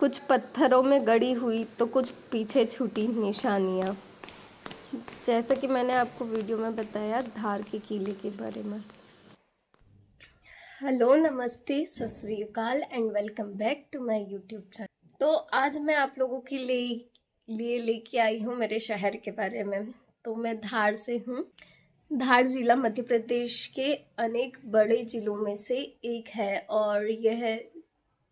कुछ पत्थरों में गड़ी हुई तो कुछ पीछे छूटी निशानियाँ। जैसा कि मैंने आपको वीडियो में बताया धार के किले के बारे में। हेलो, नमस्ते, सत श्री अकाल and welcome back to my YouTube channel. तो आज मैं आप लोगों के लिए लेके आई हूँ मेरे शहर के बारे में। तो मैं धार से हूँ। धार जिला मध्य प्रदेश के अनेक बड़े जिलों में से एक है और यह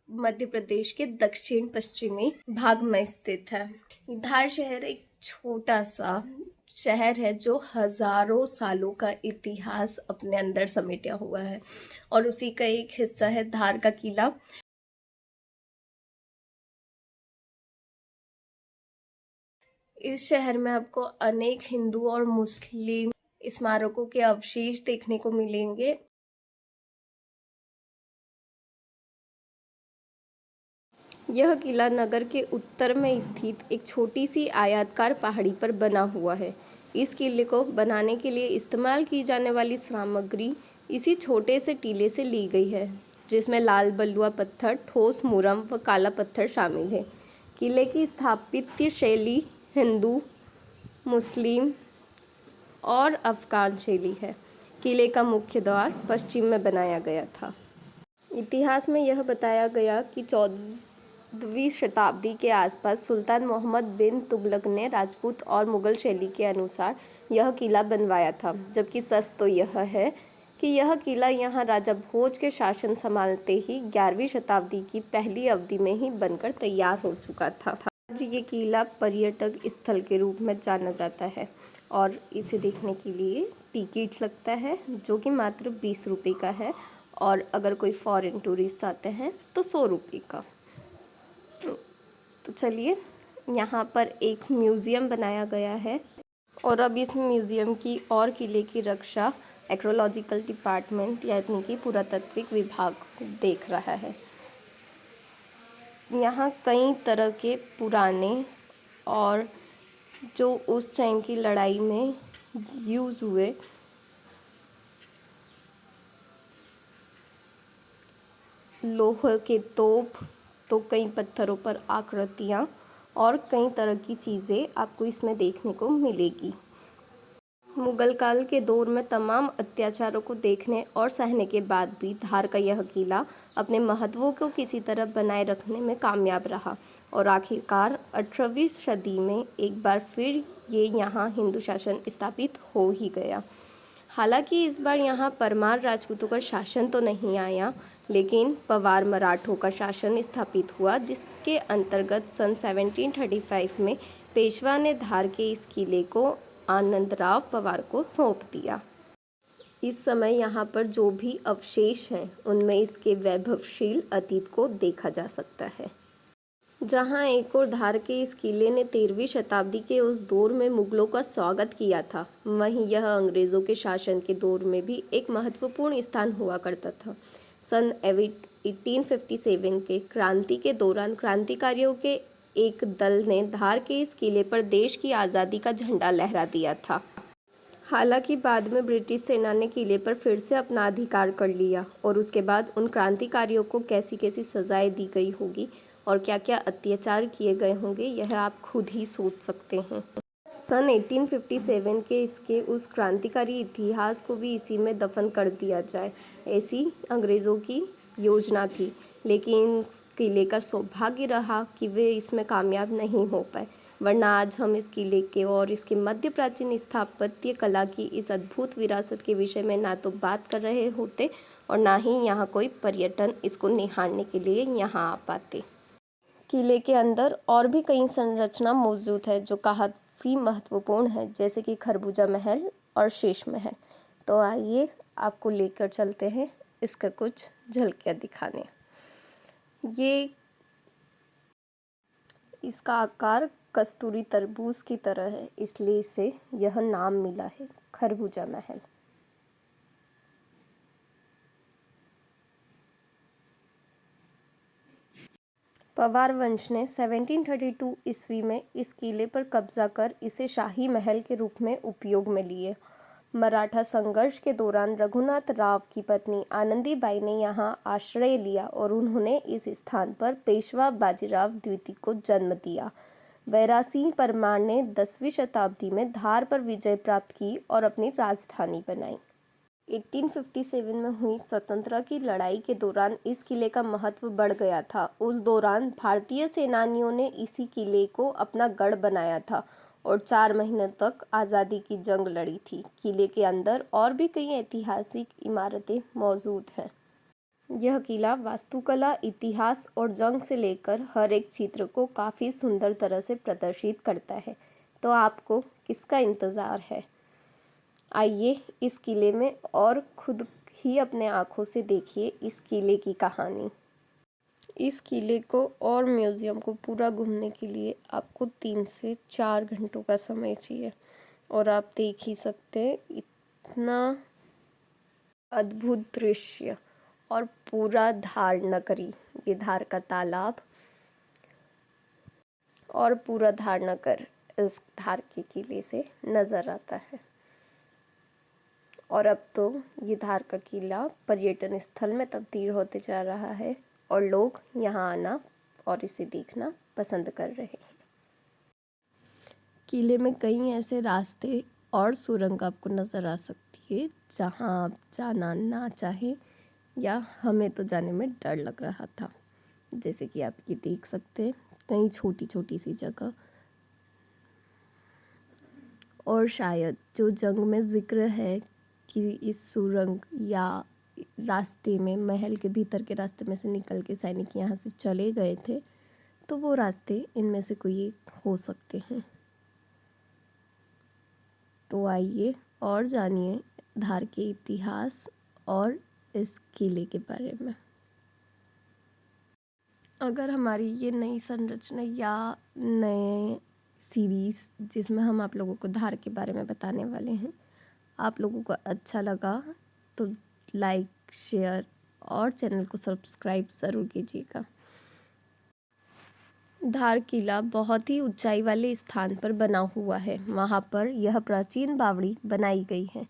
मध्य प्रदेश के दक्षिण पश्चिमी भाग में स्थित है। धार शहर एक छोटा सा शहर है जो हजारों सालों का इतिहास अपने अंदर समेटा हुआ है और उसी का एक हिस्सा है धार का किला। इस शहर में आपको अनेक हिंदू और मुस्लिम स्मारकों के अवशेष देखने को मिलेंगे। यह किला नगर के उत्तर में स्थित एक छोटी सी आयताकार पहाड़ी पर बना हुआ है। इस किले को बनाने के लिए इस्तेमाल की जाने वाली सामग्री इसी छोटे से टीले से ली गई है, जिसमें लाल बलुआ पत्थर, ठोस मुरम व काला पत्थर शामिल है। किले की स्थापत्य शैली हिंदू, मुस्लिम और अफगान शैली है। किले का मुख्य द्वार पश्चिम में बनाया गया था। इतिहास में यह बताया गया कि 14वीं शताब्दी के आसपास सुल्तान मोहम्मद बिन तुगलक ने राजपूत और मुगल शैली के अनुसार यह किला बनवाया था, जबकि सच तो यह है कि यह किला यहाँ राजा भोज के शासन संभालते ही 11वीं शताब्दी की पहली अवधि में ही बनकर तैयार हो चुका था। आज ये किला पर्यटक स्थल के रूप में जाना जाता है और इसे देखने के लिए टिकट लगता है, जो कि मात्र 20 रुपये का है, और अगर कोई फॉरेन टूरिस्ट आते हैं तो 100 रुपये का। तो चलिए, यहाँ पर एक म्यूज़ियम बनाया गया है और अब इस म्यूज़ियम की और किले की रक्षा आर्कियोलॉजिकल डिपार्टमेंट यानी कि पुरातात्विक विभाग देख रहा है। यहाँ कई तरह के पुराने और जो उस टाइम की लड़ाई में यूज़ हुए लोहे के तोप, तो कई पत्थरों पर आकृतियाँ और कई तरह की चीज़ें आपको इसमें देखने को मिलेगी। मुगल काल के दौर में तमाम अत्याचारों को देखने और सहने के बाद भी धार का यह किला अपने महत्व को किसी तरह बनाए रखने में कामयाब रहा और आखिरकार 18वीं सदी में एक बार फिर ये यहाँ हिंदू शासन स्थापित हो ही गया। हालांकि इस बार यहाँ परमार राजपूतों का शासन तो नहीं आया, लेकिन पवार मराठों का शासन स्थापित हुआ, जिसके अंतर्गत सन 1735 में पेशवा ने धार के इस किले को आनंदराव पवार को सौंप दिया। इस समय यहाँ पर जो भी अवशेष हैं उनमें इसके वैभवशील अतीत को देखा जा सकता है। जहाँ एक और धार के इस किले ने 13वीं शताब्दी के उस दौर में मुगलों का स्वागत किया था, वहीं यह अंग्रेज़ों के शासन के दौर में भी एक महत्वपूर्ण स्थान हुआ करता था। सन 1857 के क्रांति के दौरान क्रांतिकारियों के एक दल ने धार के इस किले पर देश की आज़ादी का झंडा लहरा दिया था। हालांकि बाद में ब्रिटिश सेना ने किले पर फिर से अपना अधिकार कर लिया और उसके बाद उन क्रांतिकारियों को कैसी कैसी सजाएं दी गई होगी और क्या क्या अत्याचार किए गए होंगे, यह आप खुद ही सोच सकते हैं। सन 1857 के इसके उस क्रांतिकारी इतिहास को भी इसी में दफन कर दिया जाए, ऐसी अंग्रेज़ों की योजना थी, लेकिन किले का सौभाग्य रहा कि वे इसमें कामयाब नहीं हो पाए, वरना आज हम इस किले के और इसके मध्य प्राचीन स्थापत्य कला की इस अद्भुत विरासत के विषय में ना तो बात कर रहे होते और ना ही यहाँ कोई पर्यटन इसको निहारने के लिए यहाँ आ पाते। किले के अंदर और भी कई संरचना मौजूद है जो काफ़ी महत्वपूर्ण है, जैसे कि खरबूजा महल और शेष महल। तो आइए आपको लेकर चलते हैं इसका कुछ झलकियाँ दिखाने। ये इसका आकार कस्तूरी तरबूज की तरह है, इसलिए इसे यह नाम मिला है खरबूजा महल। पवार वंश ने 1732 ईस्वी में इस किले पर कब्जा कर इसे शाही महल के रूप में उपयोग में लिए। मराठा संघर्ष के दौरान रघुनाथ राव की पत्नी आनंदीबाई ने यहाँ आश्रय लिया और उन्होंने इस स्थान पर पेशवा बाजीराव द्वितीय को जन्म दिया। बैरासिंह परमार ने 10वीं शताब्दी में धार पर विजय प्राप्त की और अपनी राजधानी बनाई। 1857 में हुई स्वतंत्रता की लड़ाई के दौरान इस किले का महत्व बढ़ गया था। उस दौरान भारतीय सेनानियों ने इसी किले को अपना गढ़ बनाया था और 4 महीने तक आज़ादी की जंग लड़ी थी। किले के अंदर और भी कई ऐतिहासिक इमारतें मौजूद हैं। यह किला वास्तुकला, इतिहास और जंग से लेकर हर एक चित्र को काफ़ी सुंदर तरह से प्रदर्शित करता है। तो आपको किसका इंतज़ार है? आइए इस किले में और खुद ही अपने आँखों से देखिए इस किले की कहानी। इस किले को और म्यूज़ियम को पूरा घूमने के लिए आपको 3 से 4 घंटों का समय चाहिए और आप देख ही सकते हैं इतना अद्भुत दृश्य और पूरा धार नगरी, ये धार का तालाब और पूरा धार नगर इस धार के किले से नज़र आता है। और अब तो ये धार का किला पर्यटन स्थल में तब्दील होते जा रहा है और लोग यहाँ आना और इसे देखना पसंद कर रहे हैं। किले में कई ऐसे रास्ते और सुरंग आपको नज़र आ सकती है जहाँ आप जाना ना चाहें या हमें तो जाने में डर लग रहा था। जैसे कि आप ये देख सकते हैं कई छोटी छोटी सी जगह, और शायद जो जंग में ज़िक्र है कि इस सुरंग या रास्ते में, महल के भीतर के रास्ते में से निकल के सैनिक यहाँ से चले गए थे, तो वो रास्ते इनमें से कोई एक हो सकते हैं। तो आइए और जानिए धार के इतिहास और इस किले के बारे में। अगर हमारी ये नई संरचना या नए सीरीज़ जिसमें हम आप लोगों को धार के बारे में बताने वाले हैं, आप लोगों को अच्छा लगा तो लाइक, शेयर और चैनल को सब्सक्राइब ज़रूर कीजिएगा। धार किला बहुत ही ऊंचाई वाले स्थान पर बना हुआ है। वहाँ पर यह प्राचीन बावड़ी बनाई गई है।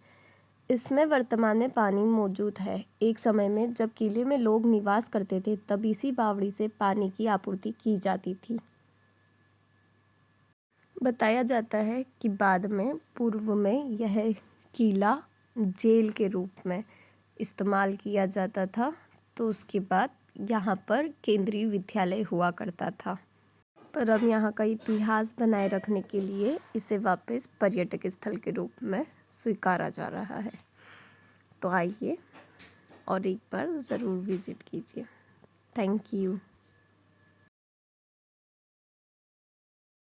इसमें वर्तमान में पानी मौजूद है। एक समय में जब किले में लोग निवास करते थे तब इसी बावड़ी से पानी की आपूर्ति की जाती थी। बताया जाता है कि बाद में पूर्व में यह किला जेल के रूप में इस्तेमाल किया जाता था, तो उसके बाद यहाँ पर केंद्रीय विद्यालय हुआ करता था। पर अब यहाँ का इतिहास बनाए रखने के लिए इसे वापस पर्यटक स्थल के रूप में स्वीकारा जा रहा है। तो आइए और एक बार ज़रूर विज़िट कीजिए। Thank you.